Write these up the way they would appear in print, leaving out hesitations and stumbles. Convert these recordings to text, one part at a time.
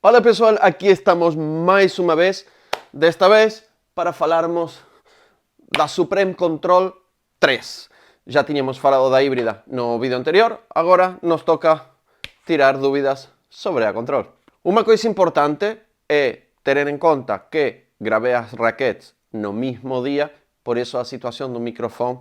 Olá pessoal, aqui estamos mais uma vez, desta vez para falarmos da Supreme Control 3. Já tínhamos falado da híbrida no vídeo anterior, agora nos toca tirar dúvidas sobre a Control. Uma coisa importante é ter en conta que gravei as raquetes no mismo día, por isso a situación do microfone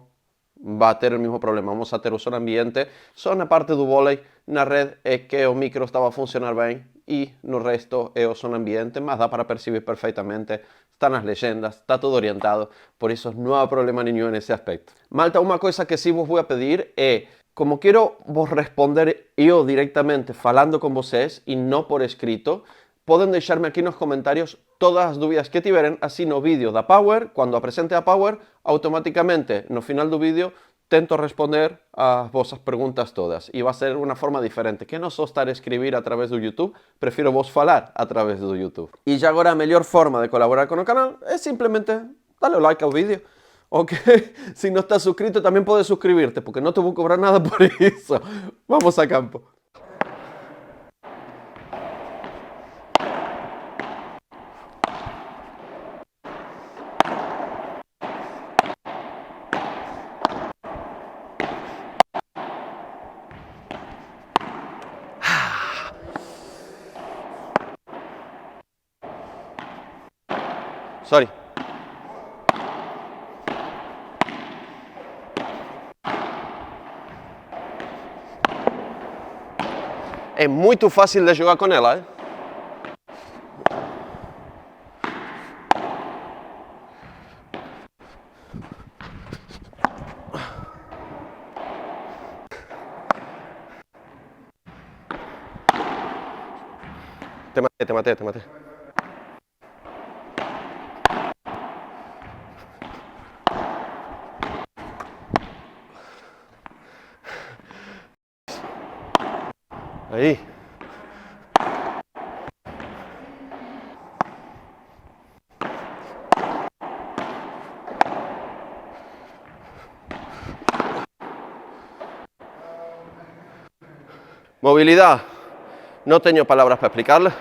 va a ter o mesmo problema. Vamos a ter o som ambiente só na parte do vôlei, na rede é que o micro estava a funcionar bem e no resto é o som ambiente, mas dá para percibir perfeitamente, está nas legendas, está tudo orientado, por isso não há problema nenhum nesse aspecto. Malta, uma coisa que sí vos vou a pedir é, como quero vos responder eu directamente falando con vocês e não por escrito, poden deixarme aquí nos comentarios todas as dúbidas que tiveren, así no vídeo da Power, cando apresente a Power, automáticamente no final do vídeo tento responder as vosas preguntas todas. E vai ser unha forma diferente, que non só estar a escribir a través do YouTube, prefiro vos falar a través do YouTube. E xa agora a mellor forma de colaborar con o canal é simplemente darle o like ao vídeo. Ok, si non estás suscrito tamén podes suscribirte, porque non te vou cobrar nada por iso. Vamos a campo. Sorry. É muito fácil de jogar com ela, hein? Te matei. Aí. Movilidad. No tengo palabras para explicarles.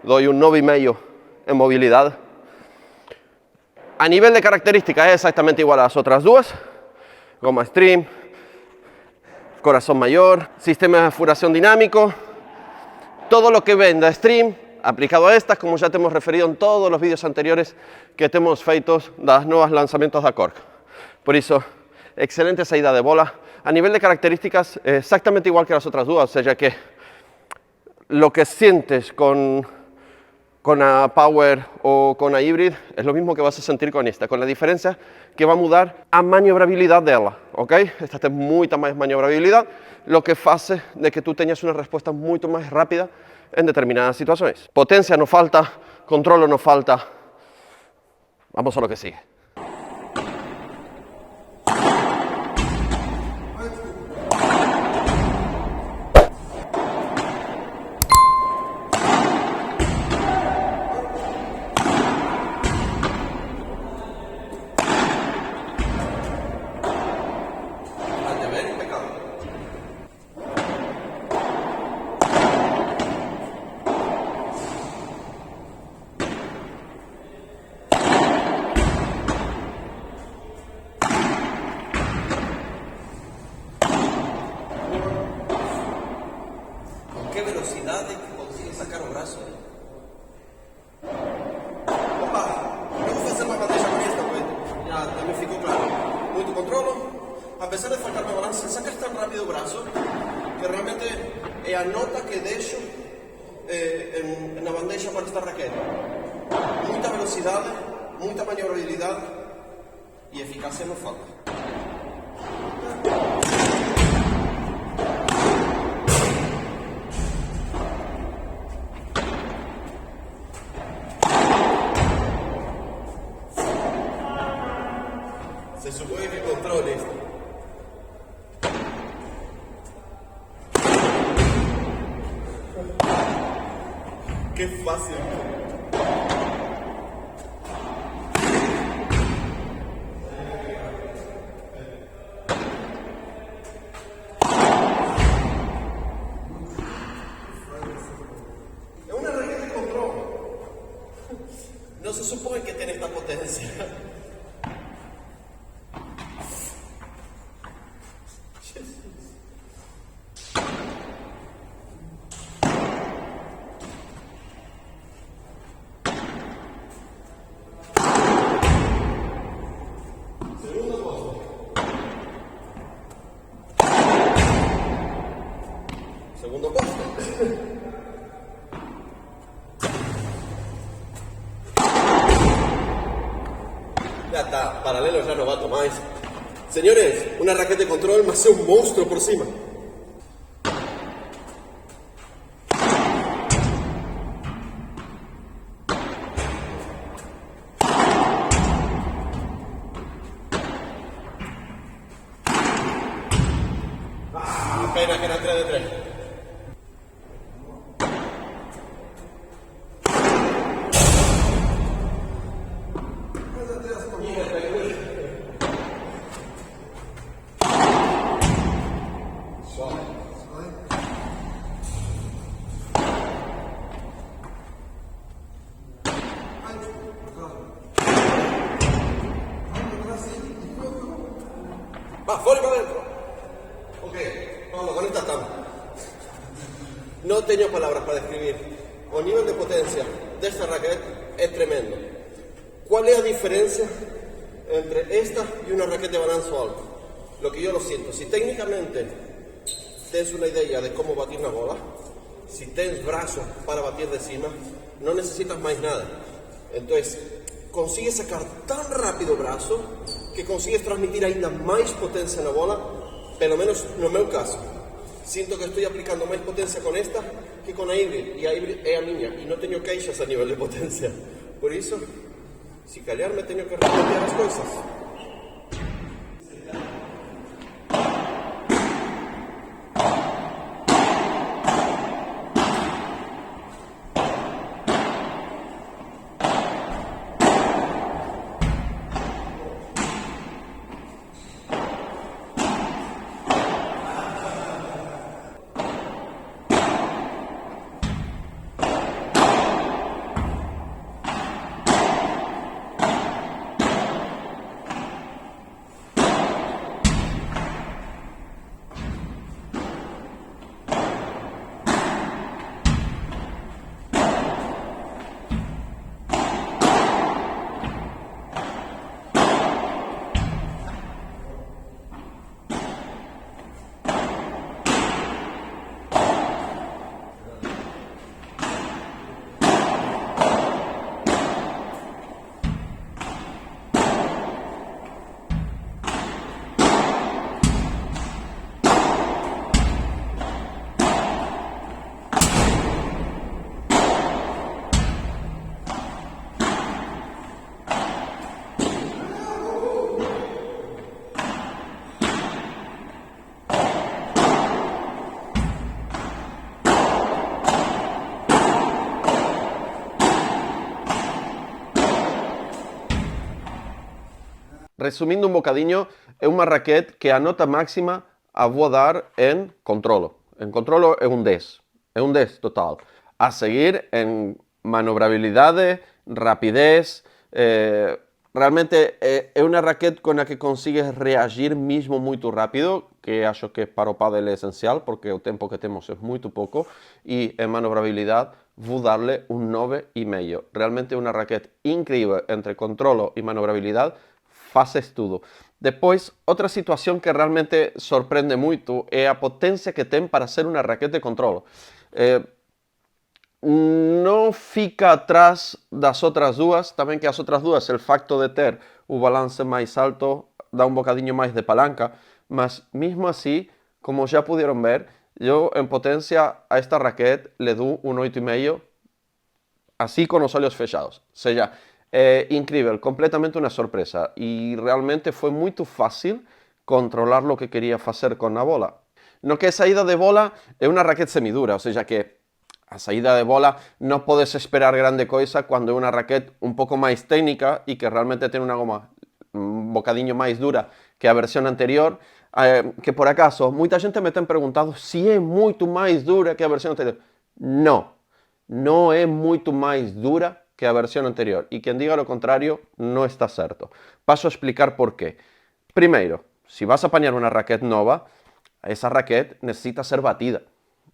Doy un 9,5 en movilidad. A nivel de características es exactamente igual a las otras dos. Goma Stream, corazón mayor, sistema de furación dinámico. Todo lo que ven da Stream aplicado a estas, como ya te hemos referido en todos los vídeos anteriores que te hemos feito de los nuevos lanzamientos de Cork. Por eso, excelente saída de bola. A nivel de características, exactamente igual que las otras dos, o sea que lo que sientes con la Power o con la Hybrid es lo mismo que vas a sentir con esta, con la diferencia que va a mudar a maniobrabilidad dela, ok? Esta tem muita mais maniobrabilidad, lo que hace de que tú tengas una respuesta mucho más rápida en determinadas situaciones. Potencia no falta, control no falta. Vamos a lo que sigue. ¿Qué velocidad de que consigue sacar o brazo? Opa, eu vou fazer uma bandeja com esta, pues já também ficou claro. Muito controlo, apesar de faltar na balança, sacas tão rápido o braço que realmente é a nota que deixo na bandeja para esta raquete. Muita velocidade, muita maniobrabilidade e eficácia não falta. Se supone que controle esto. Qué fácil. Es una raqueta no se supone que tiene esta potencia. Segundo poste. Ya está, paralelo ya no bato más. Señores, una raqueta de control me hace un monstruo por cima. Apenas que era 3 de 3. Va, fuera y para adentro. Ok, vamos, con esta estamos. No tengo palabras para describir. El nivel de potencia de esta raqueta es tremendo. ¿Cuál es la diferencia entre esta y una raqueta de balanzo alto? Lo que yo lo siento, si técnicamente tienes una idea de cómo batir una bola, si tienes brazos para batir de cima, no necesitas más nada. Entonces, consigues sacar tan rápido brazo que consigues transmitir ainda más potencia en la bola, pelo menos no es mi caso. Siento que estoy aplicando más potencia con esta que con la híbrida, y la híbrida es a miña, y no tengo queixas a nivel de potencia. Por eso, si callar me tengo que repetir las cosas. Resumindo un bocadinho, é unha raquete que a nota máxima a vou dar en controlo. En controlo é un 10. É un 10 total. A seguir en manobrabilidade, rapidez, realmente é unha raquete con a que consigues reagir mismo moito rápido, que acho que para o pádel é esencial, porque o tempo que temos é moito pouco, e en manobrabilidade vou darle un 9,5. Realmente é unha raquete incrível entre controlo e manobrabilidade, faces tudo. Depois, outra situación que realmente sorprende moito é a potencia que ten para ser unha raquete de controlo. Non fica atrás das outras dúas, tamén que as outras dúas, el facto de ter o balance máis alto dá un bocadiño máis de palanca, mas mesmo así, como já puderon ver, eu en potencia a esta raquete le dou un 8,5 así con os ollos fechados. O sea, incrível, completamente unha sorpresa, e realmente foi moito fácil controlar lo que quería facer con a bola. No que é saída de bola é unha raquete semidura, ou seja que a saída de bola non podes esperar grande coisa cando é unha raquete un pouco máis técnica e que realmente ten unha goma un bocadiño máis dura que a versión anterior, que por acaso moita xente me ten preguntado se é moito máis dura que a versión anterior. Non é moito máis dura que a versión anterior. Y quien diga lo contrario no está certo. Paso a explicar por qué. Primeiro, si vas a apañar una raquete nova, esa raquete necesita ser batida.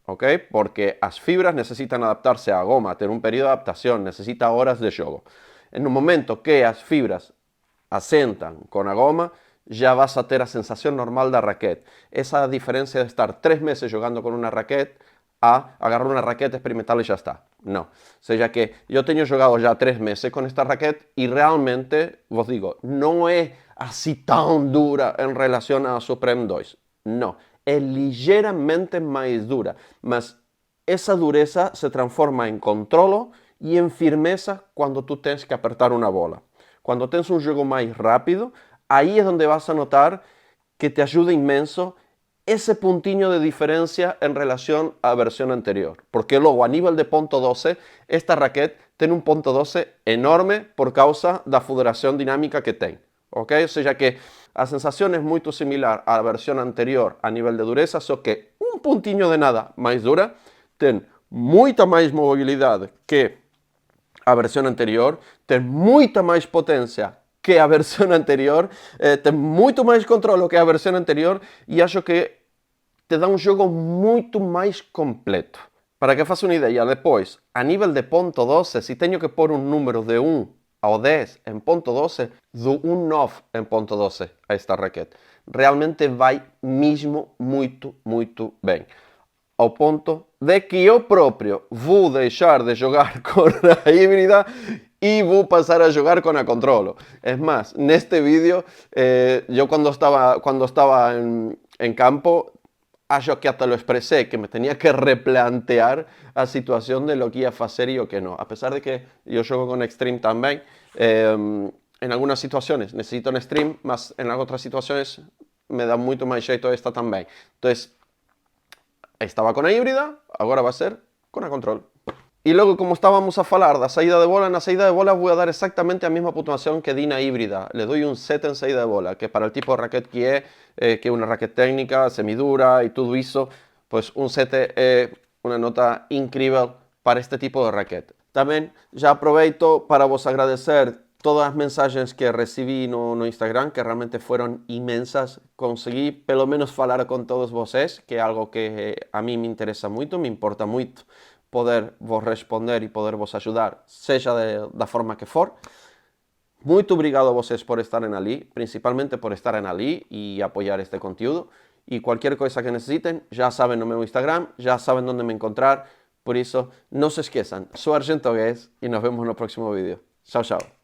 ¿Ok? Porque as fibras necesitan adaptarse á goma, ter un período de adaptación, necesita horas de xogo. En un momento que as fibras asentan con a goma, ya vas a ter a sensación normal da raquete. Esa diferencia de estar 3 meses jugando con una raquete a agarrar una raquete, experimental y ya está. No. O sea que yo teño jugado ya 3 meses con esta raquete y realmente, vos digo, no es así tan dura en relación a Supreme 2. No. É ligeiramente mais dura, mas essa dureza se transforma em controlo e em firmeza quando tu tens que apertar uma bola. Quando tens um jogo mais rápido, aí é onde vas a notar que te ajuda imenso esse pontinho de diferença em relação à versão anterior. Porque logo, a nível de ponto 12, esta raquete tem um ponto 12 enorme por causa da federação dinâmica que tem. Okay? Ou seja que a sensación es muy similar a la versión anterior a nivel de dureza, só que un puntiño de nada máis dura, ten moita máis movilidade que a versión anterior, ten moita máis potencia que a versión anterior, ten moito máis controlo que a versión anterior e acho que te dá un xogo moito máis completo. Para que faça unha idea, depois, a nivel de ponto 12, se teño que pôr un número de 1 ao 10 en ponto 12, do un 9 en ponto 12 a esta raquete. Realmente vai mesmo muito ben. Ao ponto de que eu próprio vou deixar de jogar con a híbrida e vou pasar a jogar con a controlo. Es más, neste vídeo, yo cuando estaba en campo, acho que hasta lo expresé, que me tenía que replantear a situación de lo que ia facer e o que no. A pesar de que yo xogo con Extreme tamén, en algunas situaciones necesito un Extreme, mas en otras situaciones me da moito máis xeito esta tamén. Entonces, estaba con a híbrida, agora va a ser con a control. E logo, como estábamos a falar da saída de bola, na saída de bola vou a dar exactamente a mesma puntuación que di na híbrida. Le doy un 7 en saída de bola, que para el tipo de raquete que é unha raquete técnica, semidura e todo iso, pues un 7 é unha nota incrível para este tipo de raquete. Tamén já aproveito para vos agradecer todas as mensaxes que recibí no Instagram, que realmente foron imensas. Conseguí pelo menos falar con todos vocês, que é algo que a mí me interesa moito, me importa moito poder vos responder e poder vos ajudar, seja da forma que for. Muito obrigado a vocês por estarem ali, principalmente por estarem ali e apoiar este conteúdo. E qualquer coisa que necessiten, já sabem no meu Instagram, já sabem onde me encontrar. Por isso, não se esqueçam, sou Argentogués e nos vemos no próximo vídeo. Tchau, tchau.